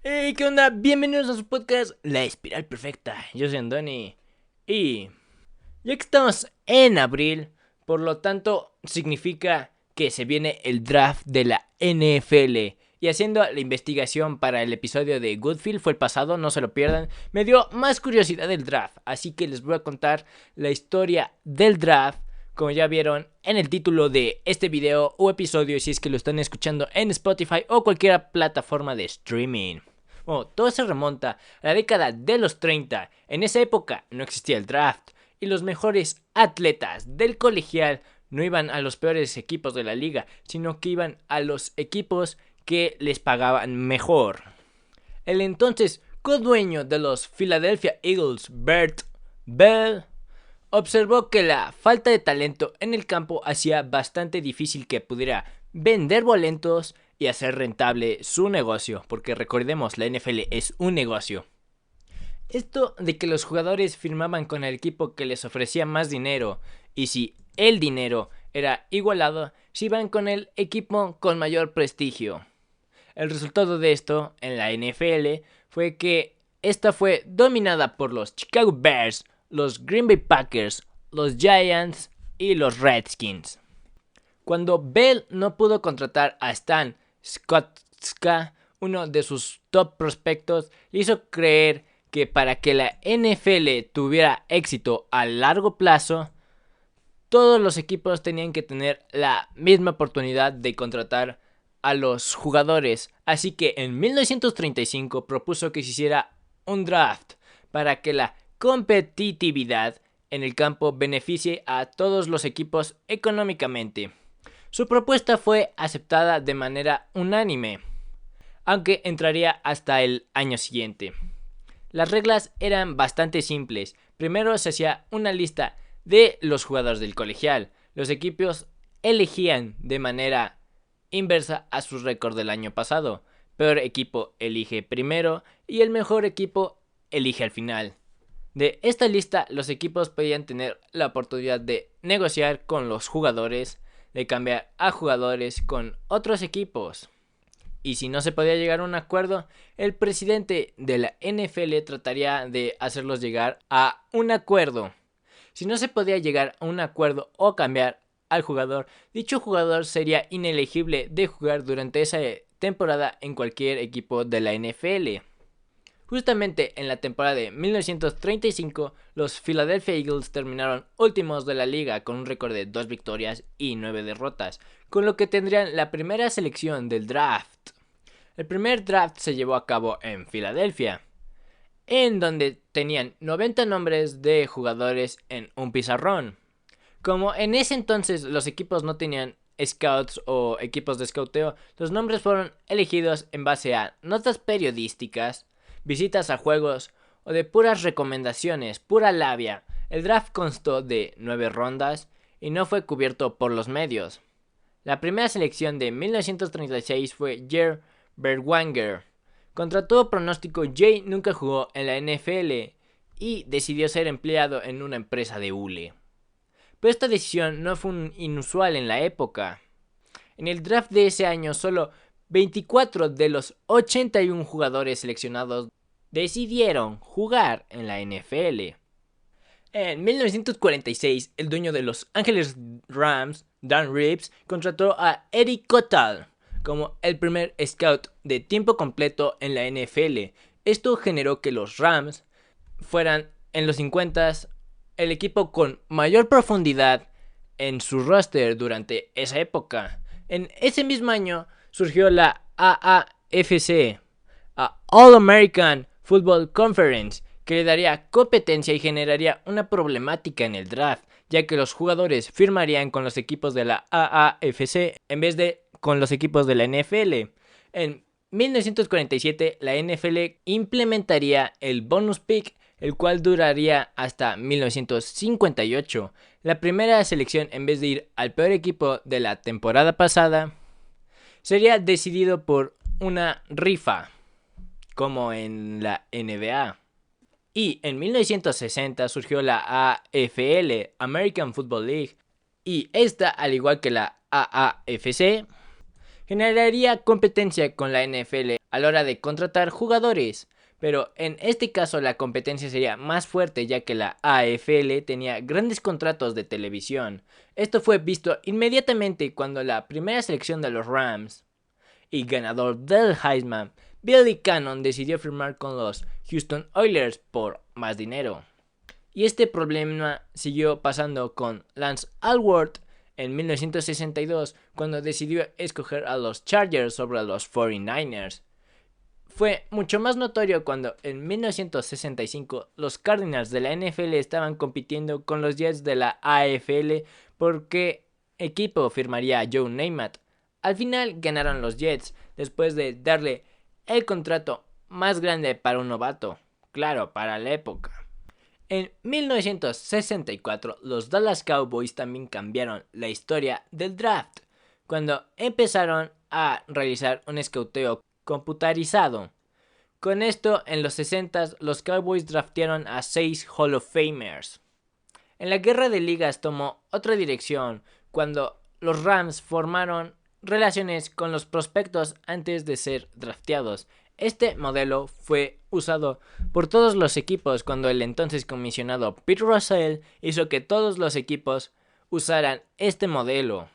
Hey, ¿qué onda? Bienvenidos a su podcast La Espiral Perfecta. Yo soy Andoni. Y ya que estamos en abril, por lo tanto significa que se viene el draft de la NFL. Y haciendo la investigación para el episodio de Goodfield, fue el pasado, no se lo pierdan, me dio más curiosidad del draft. Así que les voy a contar la historia del draft, como ya vieron en el título de este video o episodio, si es que lo están escuchando en Spotify o cualquier plataforma de streaming. Bueno, todo se remonta a la década de los 30. En esa época no existía el draft y los mejores atletas del colegial no iban a los peores equipos de la liga, sino que iban a los equipos que les pagaban mejor. El entonces codueño de los Philadelphia Eagles, Bert Bell, observó que la falta de talento en el campo hacía bastante difícil que pudiera vender boletos y hacer rentable su negocio, porque recordemos, la NFL es un negocio. Esto de que los jugadores firmaban con el equipo que les ofrecía más dinero, y si el dinero era igualado, se iban con el equipo con mayor prestigio. El resultado de esto en la NFL fue que esta fue dominada por los Chicago Bears, los Green Bay Packers, los Giants y los Redskins. Cuando Bell no pudo contratar a Stan Skotka, uno de sus top prospectos, le hizo creer que para que la NFL tuviera éxito a largo plazo, todos los equipos tenían que tener la misma oportunidad de contratar a los jugadores. Así que en 1935 propuso que se hiciera un draft para que la competitividad en el campo beneficie a todos los equipos económicamente. Su propuesta fue aceptada de manera unánime, aunque entraría hasta el año siguiente. Las reglas eran bastante simples. Primero se hacía una lista de los jugadores del colegial. Los equipos elegían de manera inversa a su récord del año pasado. Peor equipo elige primero y el mejor equipo elige al final. De esta lista, los equipos podían tener la oportunidad de negociar con los jugadores, de cambiar a jugadores con otros equipos. Y si no se podía llegar a un acuerdo, el presidente de la NFL trataría de hacerlos llegar a un acuerdo. Si no se podía llegar a un acuerdo o cambiar al jugador, dicho jugador sería inelegible de jugar durante esa temporada en cualquier equipo de la NFL. Justamente en la temporada de 1935, los Philadelphia Eagles terminaron últimos de la liga con un récord de 2 victorias y 9 derrotas, con lo que tendrían la primera selección del draft. El primer draft se llevó a cabo en Filadelfia, en donde tenían 90 nombres de jugadores en un pizarrón. Como en ese entonces los equipos no tenían scouts o equipos de scouteo, los nombres fueron elegidos en base a notas periodísticas, visitas a juegos o de puras recomendaciones, pura labia. El draft constó de 9 rondas y no fue cubierto por los medios. La primera selección de 1936 fue Jerry Berwanger. Contra todo pronóstico, Jay nunca jugó en la NFL y decidió ser empleado en una empresa de hule. Pero esta decisión no fue inusual en la época. En el draft de ese año, solo 24 de los 81 jugadores seleccionados decidieron jugar en la NFL. En 1946, el dueño de Los Ángeles Rams, Dan Reeves, contrató a Eddie Kotal como el primer scout de tiempo completo en la NFL. Esto generó que los Rams fueran en los 50s el equipo con mayor profundidad en su roster durante esa época. En ese mismo año surgió la AAFC, All American Football Conference, que le daría competencia y generaría una problemática en el draft, ya que los jugadores firmarían con los equipos de la AAFC en vez de con los equipos de la NFL. En 1947, la NFL implementaría el bonus pick, el cual duraría hasta 1958. La primera selección, en vez de ir al peor equipo de la temporada pasada, sería decidido por una rifa, como en la NBA. Y en 1960 surgió la AFL, American Football League, Y esta, al igual que la AAFC, generaría competencia con la NFL a la hora de contratar jugadores. Pero en este caso la competencia sería más fuerte ya que la AFL tenía grandes contratos de televisión. Esto fue visto inmediatamente cuando la primera selección de los Rams y ganador del Heisman, Billy Cannon, decidió firmar con los Houston Oilers por más dinero. Y este problema siguió pasando con Lance Alworth en 1962 cuando decidió escoger a los Chargers sobre los 49ers. Fue mucho más notorio cuando en 1965 los Cardinals de la NFL estaban compitiendo con los Jets de la AFL por qué equipo firmaría a Joe Namath. Al final ganaron los Jets después de darle el contrato más grande para un novato, claro, para la época. En 1964 los Dallas Cowboys también cambiaron la historia del draft cuando empezaron a realizar un escauteo computarizado. Con esto, en los 60s, los Cowboys draftearon a 6 Hall of Famers. En la guerra de ligas tomó otra dirección cuando los Rams formaron relaciones con los prospectos antes de ser drafteados. Este modelo fue usado por todos los equipos cuando el entonces comisionado Pete Rozelle hizo que todos los equipos usaran este modelo.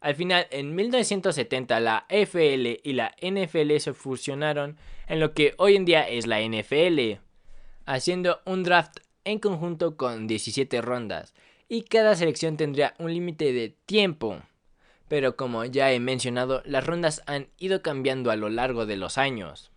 Al final, en 1970, la FL y la NFL se fusionaron en lo que hoy en día es la NFL, haciendo un draft en conjunto con 17 rondas, y cada selección tendría un límite de tiempo. Pero como ya he mencionado, las rondas han ido cambiando a lo largo de los años.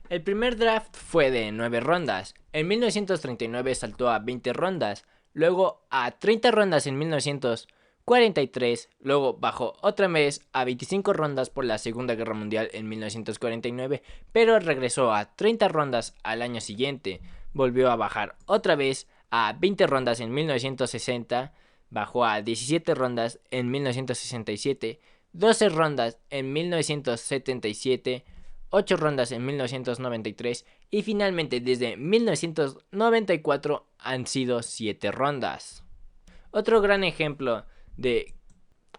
El primer draft fue de 9 rondas, en 1939 saltó a 20 rondas, luego a 30 rondas en 1943, luego bajó otra vez a 25 rondas por la Segunda Guerra Mundial en 1949, pero regresó a 30 rondas al año siguiente. Volvió a bajar otra vez a 20 rondas en 1960, bajó a 17 rondas en 1967, 12 rondas en 1977, 8 rondas en 1993 y finalmente desde 1994 han sido 7 rondas. Otro gran ejemplo de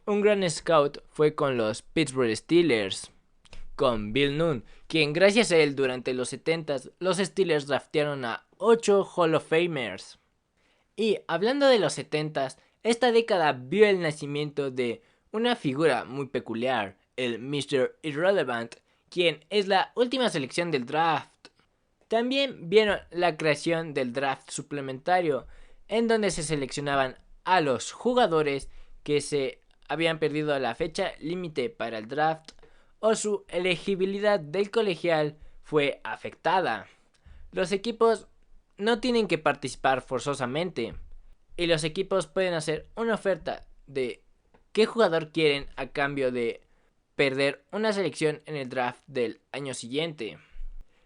un gran scout fue con los Pittsburgh Steelers, con Bill Nunn, quien gracias a él durante los 70s los Steelers draftearon a 8 Hall of Famers. Y hablando de los 70s, esta década vio el nacimiento de una figura muy peculiar, el Mr. Irrelevant, quien es la última selección del draft. También vieron la creación del draft suplementario, en donde se seleccionaban a los jugadores que se habían perdido la fecha límite para el draft o su elegibilidad del colegial fue afectada. Los equipos no tienen que participar forzosamente y los equipos pueden hacer una oferta de qué jugador quieren a cambio de perder una selección en el draft del año siguiente.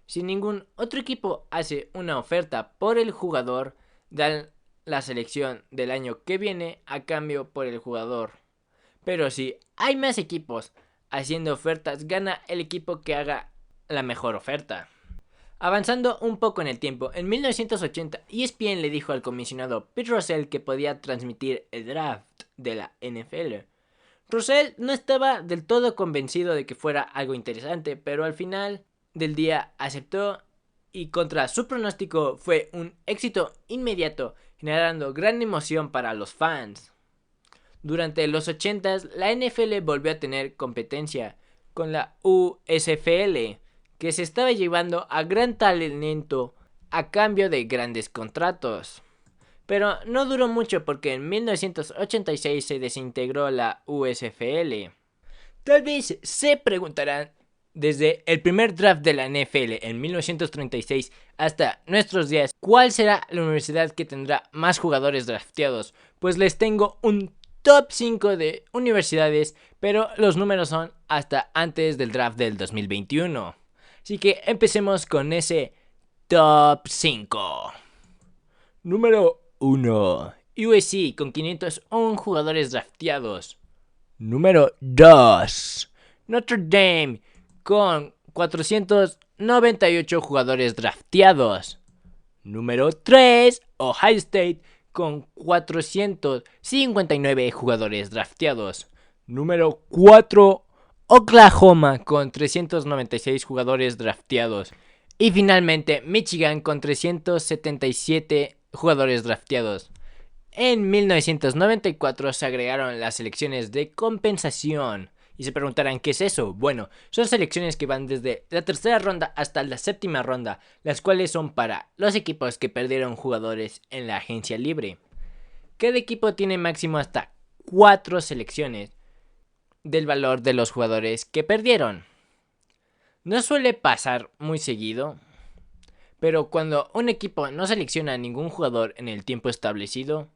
Si ningún otro equipo hace una oferta por el jugador, dan la selección del año que viene a cambio por el jugador. Pero si hay más equipos haciendo ofertas, gana el equipo que haga la mejor oferta. Avanzando un poco en el tiempo, en 1980 ESPN le dijo al comisionado Pete Rozelle que podía transmitir el draft de la NFL. Rozelle no estaba del todo convencido de que fuera algo interesante, pero al final del día aceptó y contra su pronóstico fue un éxito inmediato, generando gran emoción para los fans. Durante los 80s, la NFL volvió a tener competencia con la USFL, que se estaba llevando a gran talento a cambio de grandes contratos. Pero no duró mucho porque en 1986 se desintegró la USFL. Tal vez se preguntarán, desde el primer draft de la NFL en 1936 hasta nuestros días, ¿cuál será la universidad que tendrá más jugadores drafteados? Pues les tengo un top 5 de universidades, pero los números son hasta antes del draft del 2021. Así que empecemos con ese top 5. Número 1. USC con 501 jugadores drafteados. Número 2. Notre Dame con 498 jugadores drafteados. Número 3. Ohio State con 459 jugadores drafteados. Número 4, Oklahoma con 396 jugadores drafteados. Y finalmente Michigan con 377 jugadores drafteados. En 1994 se agregaron las selecciones de compensación. Y se preguntarán, ¿qué es eso? Bueno, son selecciones que van desde la tercera ronda hasta la séptima ronda, las cuales son para los equipos que perdieron jugadores en la agencia libre. Cada equipo tiene máximo hasta 4 selecciones del valor de los jugadores que perdieron. No suele pasar muy seguido, pero cuando un equipo no selecciona a ningún jugador en el tiempo establecido,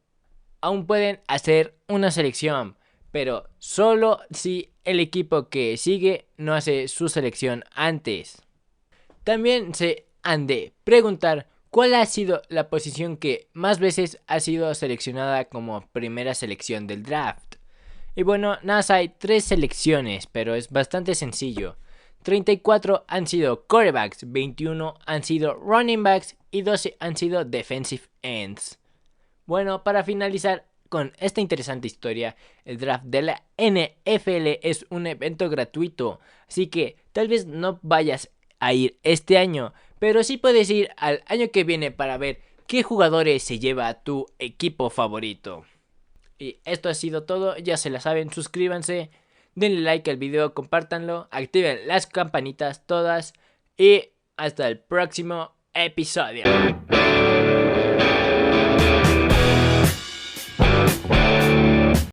aún pueden hacer una selección, pero solo si el equipo que sigue no hace su selección antes. También se han de preguntar cuál ha sido la posición que más veces ha sido seleccionada como primera selección del draft. Y bueno, nada más hay 3 selecciones, pero es bastante sencillo. 34 han sido quarterbacks, 21 han sido running backs y 12 han sido defensive ends. Bueno, para finalizar con esta interesante historia, el draft de la NFL es un evento gratuito, así que tal vez no vayas a ir este año, pero sí puedes ir al año que viene para ver qué jugadores se lleva tu equipo favorito. Y esto ha sido todo, ya se la saben, suscríbanse, denle like al video, compártanlo, activen las campanitas todas y hasta el próximo episodio.